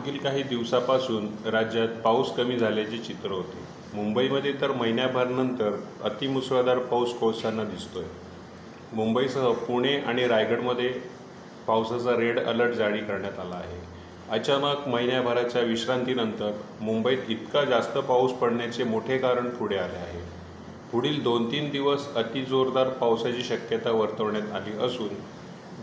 मागील काही दिवसापासून राज्यात पाऊस कमी झाल्याचे चित्र होते। मुंबईमध्ये तर महिन्याभरानंतर अतिमुसळधार पाऊस कोसळताना दिसतोय। मुंबईसह पुणे आणि रायगडमध्ये पावसाचा रेड अलर्ट जारी करण्यात आला आहे। अचानक महिन्याभराच्या विश्रांतीनंतर मुंबईत इतका जास्त पाऊस पडण्याचे मोठे कारण पुढे आले आहे। पुढील 2-3 दिवस अतिजोरदार पावसाची शक्यता वर्तवण्यात आली असून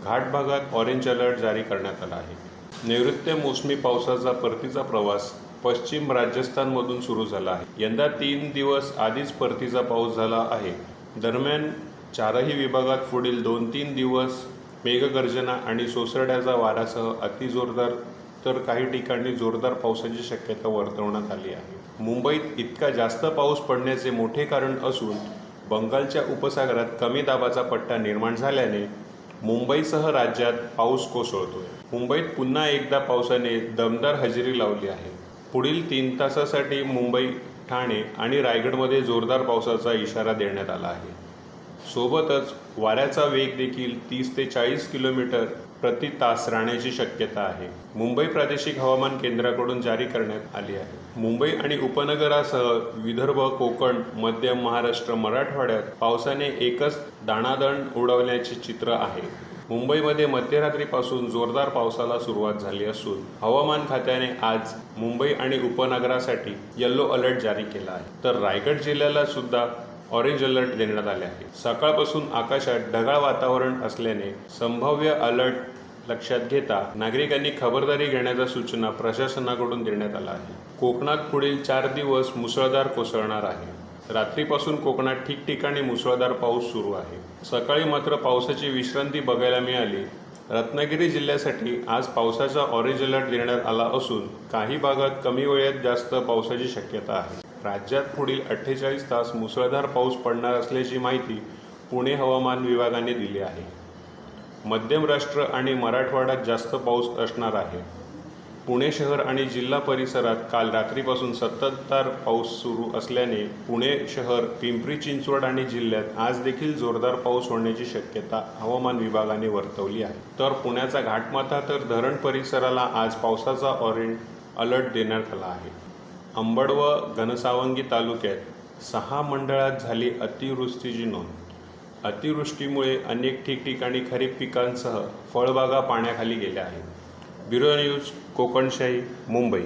घाट भागात ऑरेंज अलर्ट जारी करण्यात आला आहे। नैऋत्य मोसमी पावसाचा परतीचा प्रवास पश्चिम राजस्थानमधून सुरू झाला आहे। यंदा 3 दिवस आधीच परतीचा पाऊस झाला आहे। दरम्यान चारही विभागात पुढील 2-3 दिवस मेघगर्जना आणि सोसाट्याचा वाऱ्यासह अतिजोरदार तर काही ठिकाणी जोरदार पावसाची शक्यता वर्तवण्यात आली आहे। मुंबईत इतका जास्त पाऊस पडण्याचे मोठे कारण असून बंगालच्या उपसागरात कमी दाबाचा पट्टा निर्माण झाल्याने मुंबईसह राज्यात पाऊस कोसळतोय। मुंबईत पुन्हा एकदा पावसाने दमदार हजेरी लावली आहे। पुढील 3 तासासाठी मुंबई, ठाणे आणि रायगडमध्ये जोरदार पावसाचा इशारा देण्यात आला आहे। सोबतच वाऱ्याचा वेग देखील 30 ते 40 किलोमीटर प्रति तास राहण्याची शक्यता आहे। मुंबई प्रादेशिक हवामान केंद्राकडून जारी करण्यात आली आहे। मुंबई आणि उपनगरासह विदर्भ, कोकण, मध्य महाराष्ट्र, मराठवाड्यात पावसाने एकच दाणादाण उडवण्याचे चित्र आहे। मुंबईमध्ये मध्यरात्रीपासून जोरदार पावसाला सुरुवात झाली असून हवामान खात्याने आज मुंबई आणि उपनगरासाठी येलो अलर्ट जारी केला आहे, तर रायगड जिल्ह्याला सुद्धा ऑरेंज अलर्ट देण्यात आले आहे। सकाळपासून आकाशात ढगाळ वातावरण असल्याने संभाव्य अलर्ट लक्षात घेता नागरिकांनी खबरदारी घेण्याच्या सूचना प्रशासनाकडून देण्यात आल्या आहे। कोकणात पुढील 4 दिवस मुसळधार कोसळणार आहे। रात्रीपासून कोकणात ठिकठिकाणी मुसळधार पाऊस सुरू आहे। सकाळी मात्र पावसाची विश्रांती बघायला मिळाली। रत्नागिरी जिल्ह्यासाठी आज पावसाचा ऑरेंज अलर्ट देण्यात आला असून काही भागात कमी वेळेत जास्त पावसाची शक्यता आहे। राज्यात पुढील 48 तास मुसळधार पाऊस पडणार असल्याची माहिती पुणे हवामान विभागाने दिली आहे। मध्य महाराष्ट्र आणि मराठवाड्यात जास्त पाऊस असणार आहे। पुणे शहर आणि जिल्हा परिसरात काल रात्रीपासून संततधार पाऊस सुरू असल्याने पुणे शहर, पिंपरी चिंचवड आणि जिल्ह्यात आज देखील जोरदार पाऊस होण्याची शक्यता हवामान विभागाने वर्तवली आहे। तर पुण्याचा घाटमाथा तर धरण परिसराला आज पावसाचा ऑरेंज अलर्ट देण्यात आला आहे। अंबड व घनसावंगी तालुक्यात 6 मंडळात झाली अतिवृष्टीची नोंद। अतिवृष्टीमुळे अनेक ठिकठिकाणी खरीप पिकांसह फळबागा पाण्याखाली गेल्या आहेत। Bureau news, Kokanshahi, Mumbai.